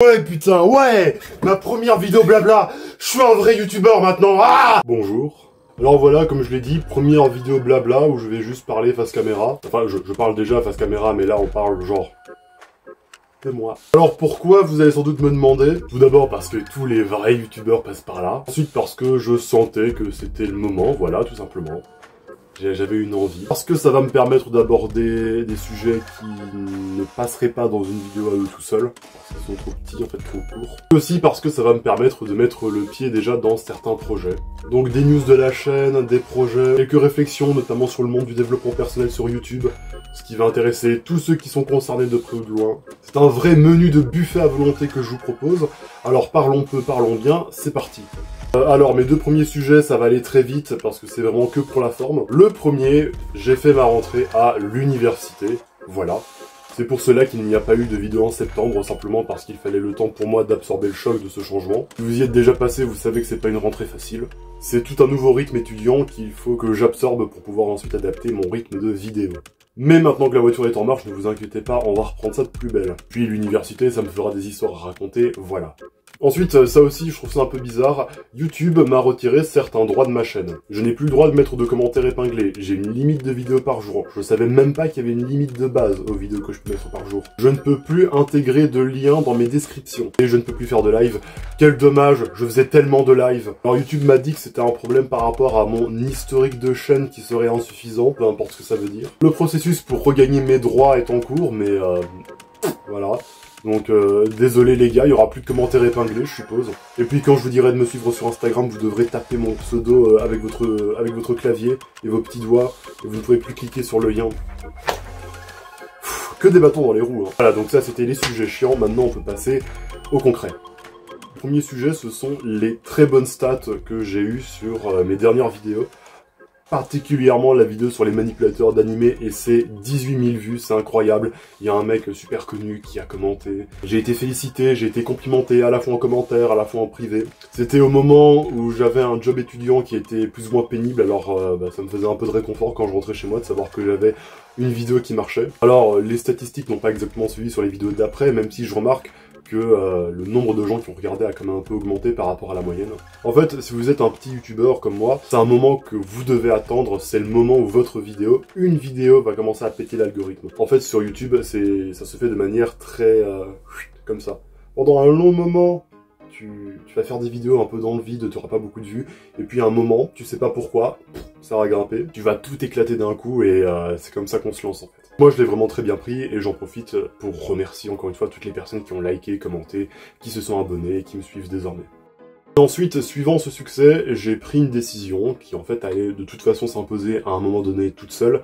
Ouais putain, ouais. Ma première vidéo blabla. Je suis un vrai youtubeur maintenant. Ah. Bonjour. Alors voilà, comme je l'ai dit, première vidéo blabla où je vais juste parler face caméra. Enfin, je parle déjà face caméra, mais là on parle genre... de moi. Alors pourquoi, vous allez sans doute me demander? Tout d'abord parce que tous les vrais youtubeurs passent par là. Ensuite parce que je sentais que c'était le moment, voilà, tout simplement. J'avais une envie. Parce que ça va me permettre d'aborder des sujets qui ne passeraient pas dans une vidéo à eux tout seuls. Parce qu'ils sont trop petits, en fait trop courts. Et aussi parce que ça va me permettre de mettre le pied déjà dans certains projets. Donc des news de la chaîne, des projets, quelques réflexions notamment sur le monde du développement personnel sur YouTube. Ce qui va intéresser tous ceux qui sont concernés de près ou de loin. C'est un vrai menu de buffet à volonté que je vous propose. Alors parlons peu, parlons bien, c'est parti. Alors mes deux premiers sujets, ça va aller très vite parce que c'est vraiment que pour la forme. Le premier, j'ai fait ma rentrée à l'université, voilà. C'est pour cela qu'il n'y a pas eu de vidéo en septembre, simplement parce qu'il fallait le temps pour moi d'absorber le choc de ce changement. Si vous y êtes déjà passé, vous savez que c'est pas une rentrée facile. C'est tout un nouveau rythme étudiant qu'il faut que j'absorbe pour pouvoir ensuite adapter mon rythme de vidéo. Mais maintenant que la voiture est en marche, ne vous inquiétez pas, on va reprendre ça de plus belle. Puis l'université, ça me fera des histoires à raconter, voilà. Ensuite, ça aussi, je trouve ça un peu bizarre, YouTube m'a retiré certains droits de ma chaîne. Je n'ai plus le droit de mettre de commentaires épinglés, j'ai une limite de vidéos par jour. Je savais même pas qu'il y avait une limite de base aux vidéos que je peux mettre par jour. Je ne peux plus intégrer de liens dans mes descriptions. Et je ne peux plus faire de live. Quel dommage, je faisais tellement de live. Alors YouTube m'a dit que c'était un problème par rapport à mon historique de chaîne qui serait insuffisant, peu importe ce que ça veut dire. Le processus pour regagner mes droits est en cours, mais voilà. Donc désolé les gars, il y aura plus de commentaires épinglés je suppose. Et puis quand je vous dirai de me suivre sur Instagram, vous devrez taper mon pseudo avec votre clavier et vos petits doigts, et vous ne pourrez plus cliquer sur le lien. Que des bâtons dans les roues, hein. Voilà, donc ça c'était les sujets chiants, maintenant on peut passer au concret. Le premier sujet, ce sont les très bonnes stats que j'ai eues sur mes dernières vidéos. Particulièrement la vidéo sur les manipulateurs d'animé et c'est 18 000 vues, c'est incroyable. Il y a un mec super connu qui a commenté. J'ai été félicité, j'ai été complimenté à la fois en commentaire, à la fois en privé. C'était au moment où j'avais un job étudiant qui était plus ou moins pénible, alors ça me faisait un peu de réconfort quand je rentrais chez moi de savoir que j'avais une vidéo qui marchait. Alors les statistiques n'ont pas exactement suivi sur les vidéos d'après, même si je remarque que le nombre de gens qui ont regardé a quand même un peu augmenté par rapport à la moyenne. En fait, si vous êtes un petit youtubeur comme moi, c'est un moment que vous devez attendre, c'est le moment où votre vidéo, une vidéo, va commencer à péter l'algorithme. En fait, sur YouTube, ça se fait de manière très... comme ça. Pendant un long moment, tu vas faire des vidéos un peu dans le vide, tu n'auras pas beaucoup de vues, et puis à un moment, tu sais pas pourquoi, ça va grimper, tu vas tout éclater d'un coup, et c'est comme ça qu'on se lance en fait. Moi je l'ai vraiment très bien pris, et j'en profite pour remercier encore une fois toutes les personnes qui ont liké, commenté, qui se sont abonnées, et qui me suivent désormais. Et ensuite, suivant ce succès, j'ai pris une décision qui en fait allait de toute façon s'imposer à un moment donné toute seule.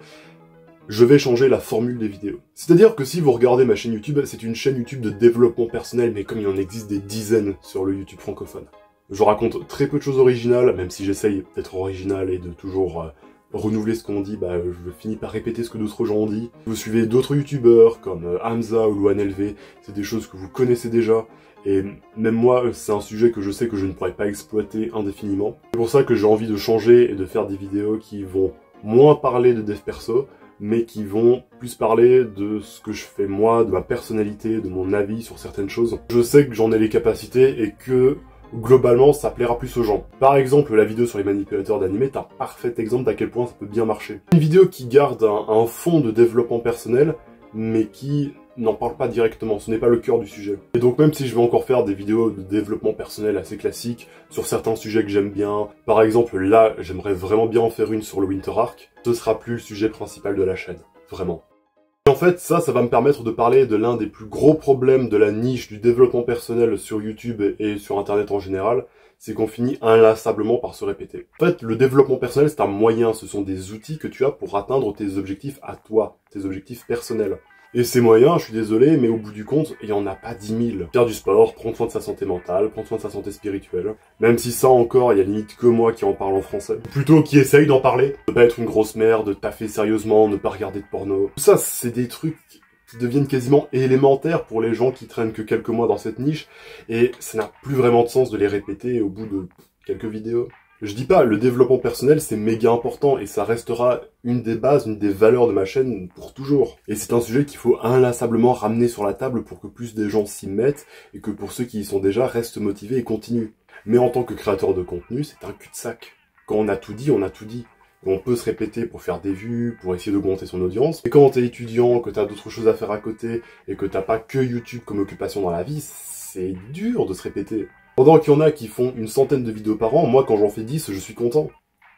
Je vais changer la formule des vidéos. C'est-à-dire que si vous regardez ma chaîne YouTube, c'est une chaîne YouTube de développement personnel, mais comme il en existe des dizaines sur le YouTube francophone. Je raconte très peu de choses originales, même si j'essaye d'être original et de toujours renouveler ce qu'on dit, je finis par répéter ce que d'autres gens ont dit. Vous suivez d'autres youtubeurs comme Hamza ou LoanLV, c'est des choses que vous connaissez déjà. Et même moi, c'est un sujet que je sais que je ne pourrais pas exploiter indéfiniment. C'est pour ça que j'ai envie de changer et de faire des vidéos qui vont moins parler de dev perso, mais qui vont plus parler de ce que je fais moi, de ma personnalité, de mon avis sur certaines choses. Je sais que j'en ai les capacités et que globalement ça plaira plus aux gens. Par exemple, la vidéo sur les manipulateurs d'animé est un parfait exemple d'à quel point ça peut bien marcher. Une vidéo qui garde un fond de développement personnel, mais qui n'en parle pas directement, ce n'est pas le cœur du sujet. Et donc même si je vais encore faire des vidéos de développement personnel assez classiques, sur certains sujets que j'aime bien, par exemple là, j'aimerais vraiment bien en faire une sur le Winter Arc, ce sera plus le sujet principal de la chaîne, vraiment. Et en fait, ça va me permettre de parler de l'un des plus gros problèmes de la niche du développement personnel sur YouTube et sur Internet en général, c'est qu'on finit inlassablement par se répéter. En fait, le développement personnel, c'est un moyen, ce sont des outils que tu as pour atteindre tes objectifs à toi, tes objectifs personnels. Et ces moyens, je suis désolé, mais au bout du compte, il n'y en a pas 10 000. Faire du sport, prendre soin de sa santé mentale, prendre soin de sa santé spirituelle. Même si ça encore, il y a limite que moi qui en parle en français. Ou plutôt qui essaye d'en parler. Ne pas être une grosse merde, de taffer sérieusement, ne pas regarder de porno. Tout ça, c'est des trucs qui deviennent quasiment élémentaires pour les gens qui traînent que quelques mois dans cette niche. Et ça n'a plus vraiment de sens de les répéter au bout de quelques vidéos. Je dis pas, le développement personnel c'est méga important et ça restera une des bases, une des valeurs de ma chaîne pour toujours. Et c'est un sujet qu'il faut inlassablement ramener sur la table pour que plus de gens s'y mettent et que pour ceux qui y sont déjà restent motivés et continuent. Mais en tant que créateur de contenu, c'est un cul-de-sac. Quand on a tout dit, on a tout dit. On peut se répéter pour faire des vues, pour essayer d'augmenter son audience. Et quand t'es étudiant, que t'as d'autres choses à faire à côté et que t'as pas que YouTube comme occupation dans la vie, c'est dur de se répéter. Pendant qu'il y en a qui font une centaine de vidéos par an, moi quand j'en fais 10, je suis content.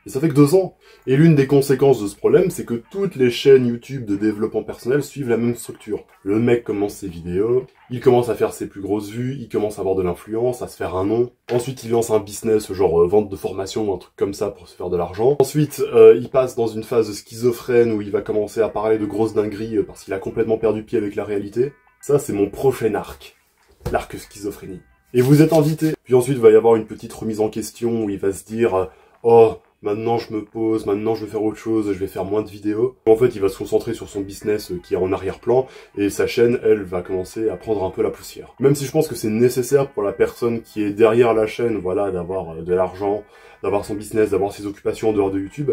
Et ça fait que 2 ans. Et l'une des conséquences de ce problème, c'est que toutes les chaînes YouTube de développement personnel suivent la même structure. Le mec commence ses vidéos, il commence à faire ses plus grosses vues, il commence à avoir de l'influence, à se faire un nom. Ensuite, il lance un business, genre vente de formation ou un truc comme ça pour se faire de l'argent. Ensuite, il passe dans une phase schizophrène où il va commencer à parler de grosses dingueries parce qu'il a complètement perdu pied avec la réalité. Ça, c'est mon prochain arc. L'arc schizophrénie. Et vous êtes invité. Puis ensuite, il va y avoir une petite remise en question où il va se dire « Oh, maintenant je me pose, maintenant je vais faire autre chose, je vais faire moins de vidéos. » En fait, il va se concentrer sur son business qui est en arrière-plan et sa chaîne, elle, va commencer à prendre un peu la poussière. Même si je pense que c'est nécessaire pour la personne qui est derrière la chaîne, voilà, d'avoir de l'argent, d'avoir son business, d'avoir ses occupations en dehors de YouTube,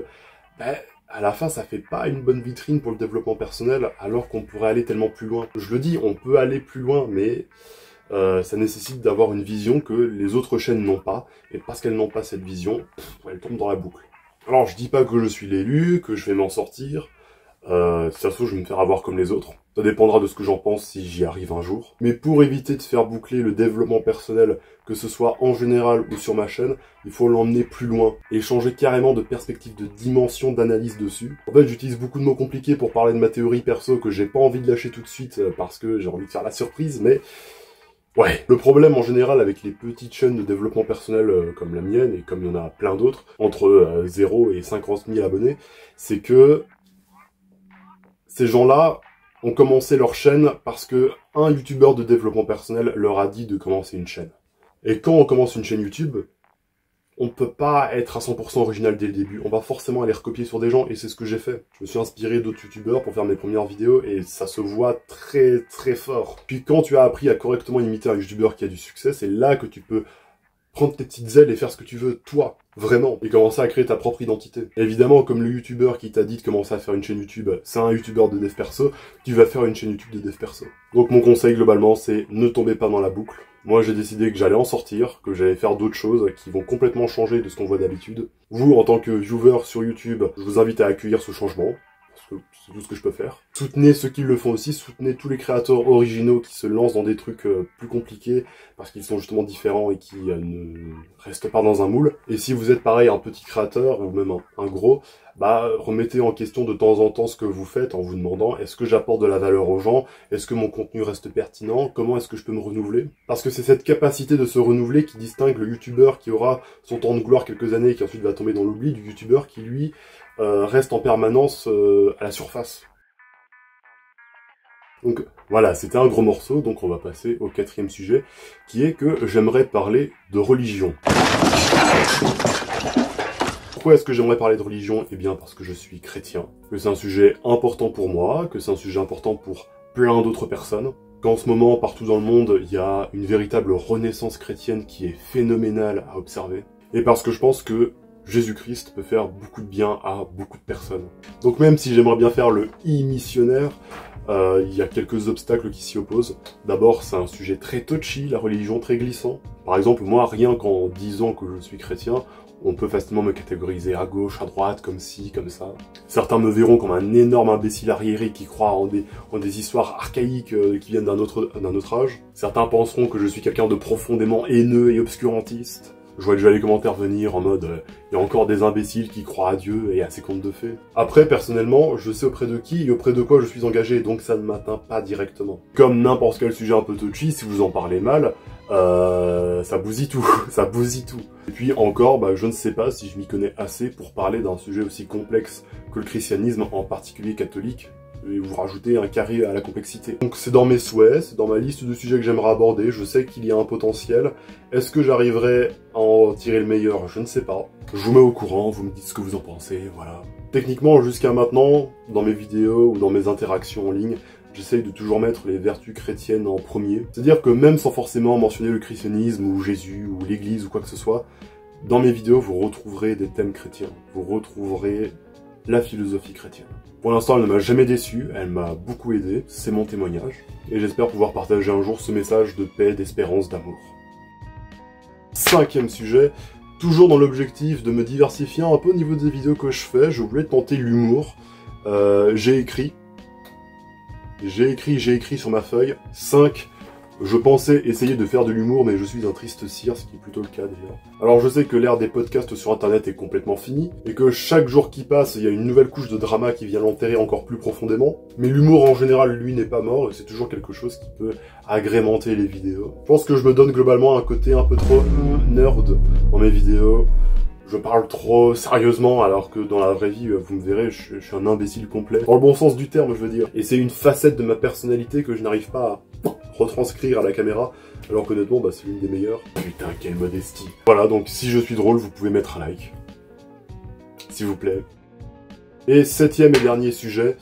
à la fin, ça fait pas une bonne vitrine pour le développement personnel alors qu'on pourrait aller tellement plus loin. Je le dis, on peut aller plus loin, mais ça nécessite d'avoir une vision que les autres chaînes n'ont pas, et parce qu'elles n'ont pas cette vision, elles tombent dans la boucle. Alors je dis pas que je suis l'élu, que je vais m'en sortir, si ça se trouve je vais me faire avoir comme les autres, ça dépendra de ce que j'en pense si j'y arrive un jour. Mais pour éviter de faire boucler le développement personnel, que ce soit en général ou sur ma chaîne, il faut l'emmener plus loin, et changer carrément de perspective, de dimension d'analyse dessus. En fait j'utilise beaucoup de mots compliqués pour parler de ma théorie perso que j'ai pas envie de lâcher tout de suite, parce que j'ai envie de faire la surprise, mais... ouais, le problème en général avec les petites chaînes de développement personnel comme la mienne, et comme il y en a plein d'autres, entre 0 et 50 000 abonnés, c'est que ces gens-là ont commencé leur chaîne parce que un youtubeur de développement personnel leur a dit de commencer une chaîne. Et quand on commence une chaîne YouTube, on peut pas être à 100% original dès le début, on va forcément aller recopier sur des gens, et c'est ce que j'ai fait. Je me suis inspiré d'autres youtubeurs pour faire mes premières vidéos, et ça se voit très très fort. Puis quand tu as appris à correctement imiter un youtubeur qui a du succès, c'est là que tu peux prendre tes petites ailes et faire ce que tu veux, toi, vraiment, et commencer à créer ta propre identité. Et évidemment, comme le youtubeur qui t'a dit de commencer à faire une chaîne YouTube, c'est un youtubeur de dev perso, tu vas faire une chaîne YouTube de dev perso. Donc mon conseil globalement, c'est ne tombez pas dans la boucle. Moi, j'ai décidé que j'allais en sortir, que j'allais faire d'autres choses qui vont complètement changer de ce qu'on voit d'habitude. Vous, en tant que viewer sur YouTube, je vous invite à accueillir ce changement, parce que c'est tout ce que je peux faire. Soutenez ceux qui le font aussi, soutenez tous les créateurs originaux qui se lancent dans des trucs plus compliqués, parce qu'ils sont justement différents et qui ne restent pas dans un moule. Et si vous êtes pareil, un petit créateur, ou même un gros, remettez en question de temps en temps ce que vous faites en vous demandant est-ce que j'apporte de la valeur aux gens, est-ce que mon contenu reste pertinent, comment est-ce que je peux me renouveler. Parce que c'est cette capacité de se renouveler qui distingue le youtubeur qui aura son temps de gloire quelques années et qui ensuite va tomber dans l'oubli, du youtubeur qui lui reste en permanence à la surface. Donc voilà, c'était un gros morceau, donc on va passer au 4e sujet, qui est que j'aimerais parler de religion. Pourquoi est-ce que j'aimerais parler de religion? Eh bien parce que je suis chrétien, que c'est un sujet important pour moi, que c'est un sujet important pour plein d'autres personnes, qu'en ce moment, partout dans le monde, il y a une véritable renaissance chrétienne qui est phénoménale à observer, et parce que je pense que Jésus-Christ peut faire beaucoup de bien à beaucoup de personnes. Donc même si j'aimerais bien faire le e-missionnaire, il y a quelques obstacles qui s'y opposent. D'abord, c'est un sujet très touchy, la religion très glissant. Par exemple, moi, rien qu'en disant que je suis chrétien, on peut facilement me catégoriser à gauche, à droite, comme ci, comme ça. Certains me verront comme un énorme imbécile arriéré qui croit en des histoires archaïques qui viennent d'un autre âge. Certains penseront que je suis quelqu'un de profondément haineux et obscurantiste. Je vois déjà les commentaires venir en mode il y a encore des imbéciles qui croient à Dieu et à ses contes de fées. Après, personnellement, je sais auprès de qui et auprès de quoi je suis engagé, donc ça ne m'atteint pas directement. Comme n'importe quel sujet un peu touchy, si vous en parlez mal, ça bousille tout, ça bousille tout. Et puis encore, je ne sais pas si je m'y connais assez pour parler d'un sujet aussi complexe que le christianisme, en particulier catholique, et vous rajoutez un carré à la complexité. Donc c'est dans mes souhaits, c'est dans ma liste de sujets que j'aimerais aborder, je sais qu'il y a un potentiel. Est-ce que j'arriverai à en tirer le meilleur? Je ne sais pas. Je vous mets au courant, vous me dites ce que vous en pensez, voilà. Techniquement, jusqu'à maintenant, dans mes vidéos ou dans mes interactions en ligne, j'essaye de toujours mettre les vertus chrétiennes en premier. C'est-à-dire que même sans forcément mentionner le christianisme ou Jésus ou l'église ou quoi que ce soit, Dans mes vidéos, vous retrouverez des thèmes chrétiens, vous retrouverez la philosophie chrétienne. Pour l'instant, elle ne m'a jamais déçu, elle m'a beaucoup aidé, c'est mon témoignage, et j'espère pouvoir partager un jour ce message de paix, d'espérance, d'amour. 5e sujet, toujours dans l'objectif de me diversifier un peu au niveau des vidéos que je fais, je voulais tenter l'humour. J'ai écrit sur ma feuille 5. Je pensais essayer de faire de l'humour, mais je suis un triste cire, ce qui est plutôt le cas d'ailleurs. Alors je sais que l'ère des podcasts sur internet est complètement finie, et que chaque jour qui passe, il y a une nouvelle couche de drama qui vient l'enterrer encore plus profondément. Mais l'humour en général, lui, n'est pas mort, et c'est toujours quelque chose qui peut agrémenter les vidéos. Je pense que je me donne globalement un côté un peu trop nerd dans mes vidéos. Je parle trop sérieusement, alors que dans la vraie vie, vous me verrez, je suis un imbécile complet. Dans le bon sens du terme, je veux dire. Et c'est une facette de ma personnalité que je n'arrive pas à retranscrire à la caméra, alors qu'honnêtement, bah, c'est l'une des meilleures. Putain, quelle modestie. Voilà, donc si je suis drôle, vous pouvez mettre un like. S'il vous plaît. Et 7e et dernier sujet,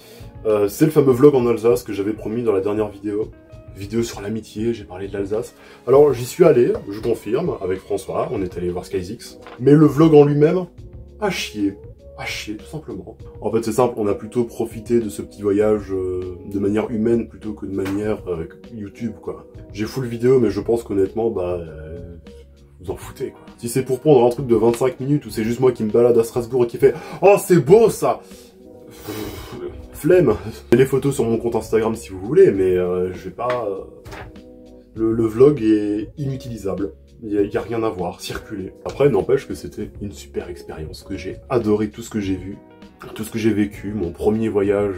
c'est le fameux vlog en Alsace que j'avais promis dans la dernière vidéo. Vidéo sur l'amitié, j'ai parlé de l'Alsace. Alors j'y suis allé, je confirme, avec François, on est allé voir SkyZix. Mais le vlog en lui-même, à chier tout simplement. En fait c'est simple, on a plutôt profité de ce petit voyage de manière humaine plutôt que de manière YouTube quoi. J'ai full vidéo mais je pense qu'honnêtement, vous en foutez quoi. Si c'est pour prendre un truc de 25 minutes où c'est juste moi qui me balade à Strasbourg et qui fait « Oh c'est beau ça !» Flemme. J'ai les photos sur mon compte Instagram si vous voulez, mais je vais pas... Le vlog est inutilisable. Il y a rien à voir, circuler. Après, n'empêche que c'était une super expérience, que j'ai adoré tout ce que j'ai vu, tout ce que j'ai vécu, mon premier voyage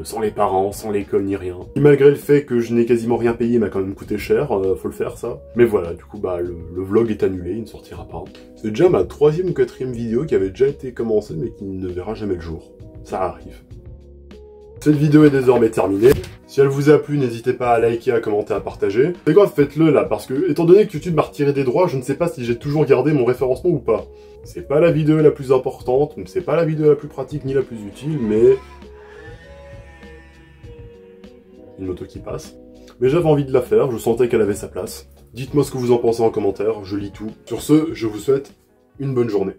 sans les parents, sans l'école ni rien. Et malgré le fait que je n'ai quasiment rien payé, il m'a quand même coûté cher, faut le faire ça. Mais voilà, du coup, le vlog est annulé, il ne sortira pas. C'est déjà ma 3e ou 4e vidéo qui avait déjà été commencée, mais qui ne verra jamais le jour. Ça arrive. Cette vidéo est désormais terminée. Si elle vous a plu, n'hésitez pas à liker, à commenter, à partager. C'est quoi, faites-le là, parce que, étant donné que YouTube m'a retiré des droits, je ne sais pas si j'ai toujours gardé mon référencement ou pas. C'est pas la vidéo la plus importante, c'est pas la vidéo la plus pratique ni la plus utile, mais... Une moto qui passe. Mais j'avais envie de la faire, je sentais qu'elle avait sa place. Dites-moi ce que vous en pensez en commentaire, je lis tout. Sur ce, je vous souhaite une bonne journée.